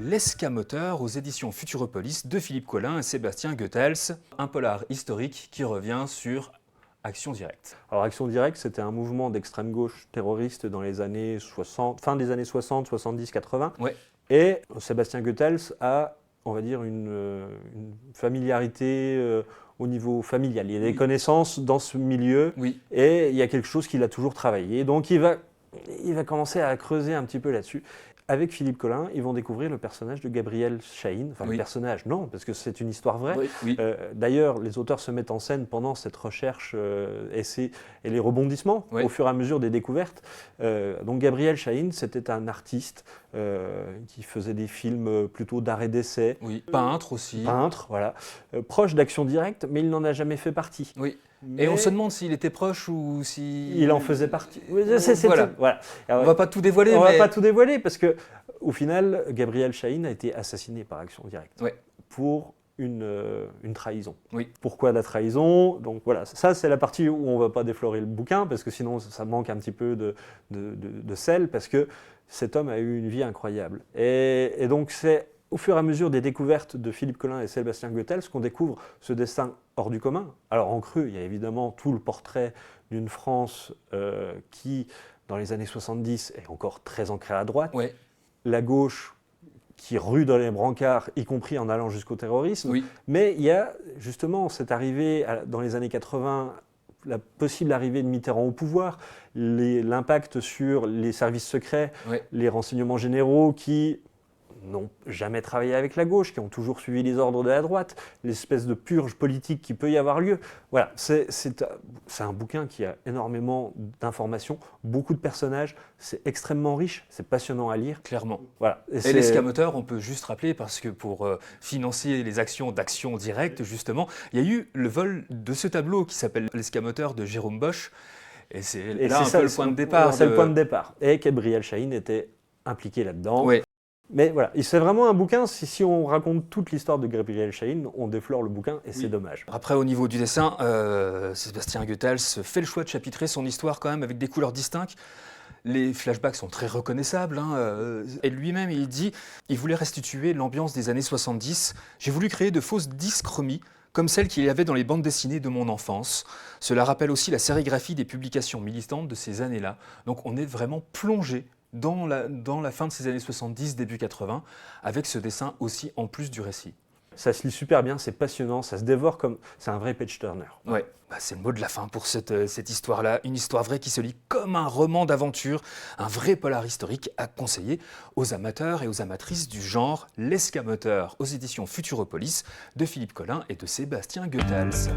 L'Escamoteur aux éditions Futuropolis de Philippe Collin et Sébastien Goethals, un polar historique qui revient sur Action Directe. Alors Action Directe, c'était un mouvement d'extrême gauche terroriste dans les années 60, fin des années 60, 70, 80. Ouais. Et Sébastien Goethals a, on va dire, une familiarité au niveau familial. Il y a des connaissances dans ce milieu et il y a quelque chose qu'il a toujours travaillé. Donc il va commencer à creuser un petit peu là-dessus. Avec Philippe Collin, ils vont découvrir le personnage de Gabriel Chahine. Enfin, le personnage, non, parce que c'est une histoire vraie. D'ailleurs, les auteurs se mettent en scène pendant cette recherche et les rebondissements au fur et à mesure des découvertes. Donc, Gabriel Chahine, c'était un artiste qui faisait des films plutôt d'art et d'essai. Peintre aussi. Peintre, voilà. Proche d'Action Directe, mais il n'en a jamais fait partie. Et on se demande s'il était proche ou si... Il en faisait partie. Voilà. On ne va pas tout dévoiler. On ne va pas tout dévoiler parce qu'au final, Gabriel Chahine a été assassiné par Action Directe pour une trahison. Pourquoi la trahison? Donc voilà, ça c'est la partie où on ne va pas déflorer le bouquin parce que sinon ça manque un petit peu de sel parce que cet homme a eu une vie incroyable. Et donc c'est au fur et à mesure des découvertes de Philippe Collin et Sébastien Goethals qu'on découvre ce destin hors du commun. Alors en creux, il y a évidemment tout le portrait d'une France qui, dans les années 70, est encore très ancrée à droite. La gauche qui rue dans les brancards, y compris en allant jusqu'au terrorisme. Mais il y a justement cette arrivée dans les années 80, la possible arrivée de Mitterrand au pouvoir, l'impact sur les services secrets, les renseignements généraux qui n'ont jamais travaillé avec la gauche, qui ont toujours suivi les ordres de la droite, l'espèce de purge politique qui peut y avoir lieu. Voilà, c'est un bouquin qui a énormément d'informations, beaucoup de personnages, c'est extrêmement riche, c'est passionnant à lire. Clairement. Voilà. Et l'Escamoteur, on peut juste rappeler, parce que pour financer les actions d'Action Directe, justement, il y a eu le vol de ce tableau qui s'appelle L'Escamoteur de Jérôme Bosch, et c'est là un peu le point de départ. C'est le point de départ. Et Gabriel Chahine était impliqué là-dedans. Mais voilà, c'est vraiment un bouquin, si on raconte toute l'histoire de Gabriel Chahine, on déflore le bouquin et c'est dommage. Après, au niveau du dessin, Sébastien Goethals fait le choix de chapitrer son histoire quand même avec des couleurs distinctes. Les flashbacks sont très reconnaissables. Et lui-même, il dit il voulait restituer l'ambiance des années 70. J'ai voulu créer de fausses dyschromies, comme celles qu'il y avait dans les bandes dessinées de mon enfance. Cela rappelle aussi la sérigraphie des publications militantes de ces années-là. Donc on est vraiment plongé dans la fin de ces années 70, début 80, avec ce dessin aussi en plus du récit. Ça se lit super bien, c'est passionnant, ça se dévore comme... C'est un vrai page-turner. C'est le mot de la fin pour cette histoire-là. Une histoire vraie qui se lit comme un roman d'aventure, un vrai polar historique à conseiller aux amateurs et aux amatrices du genre L'Escamoteur aux éditions Futuropolis de Philippe Collin et de Sébastien Goethals.